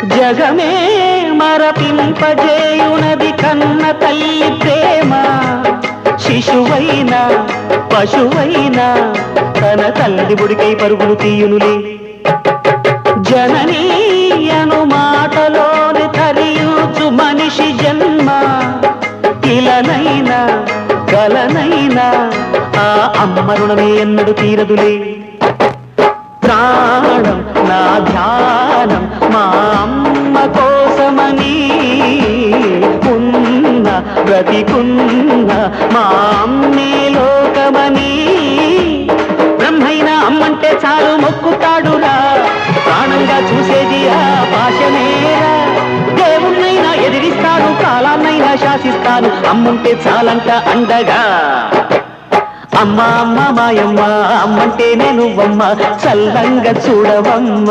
జగమే మరపింపజేయునది కన్న తల్లి ప్రేమ. శిశువైనా పశువైనా తన తల్లి బుడికై పరుగులు తీయునులే. జననీ అను మాటలోని తరియుచు మనిషి జన్మ. ఇలనైనా కలనైనా ఆ అమ్మ రుణమే ఎన్నడు తీరదులే. ప్రాణం నా ధ్యానం మా అమ్మ కోసమని, ఉన్న బ్రతికున్న మా అమ్మే లోకమని. బ్రహ్మైనా అమ్మంటే చాలు మొక్కుతాడురా, ప్రాణంగా చూసేది ఆ పాశమేరా. దేవుణ్ణైనా ఎదిరిస్తాను, కాలాన్నైనా శాసిస్తాను, అమ్ముంటే చాలంట అండగా. అమ్మ అమ్మ మాయమ్మ, అమ్మంటే నేను అమ్మ, చల్లంగా చూడవమ్మ.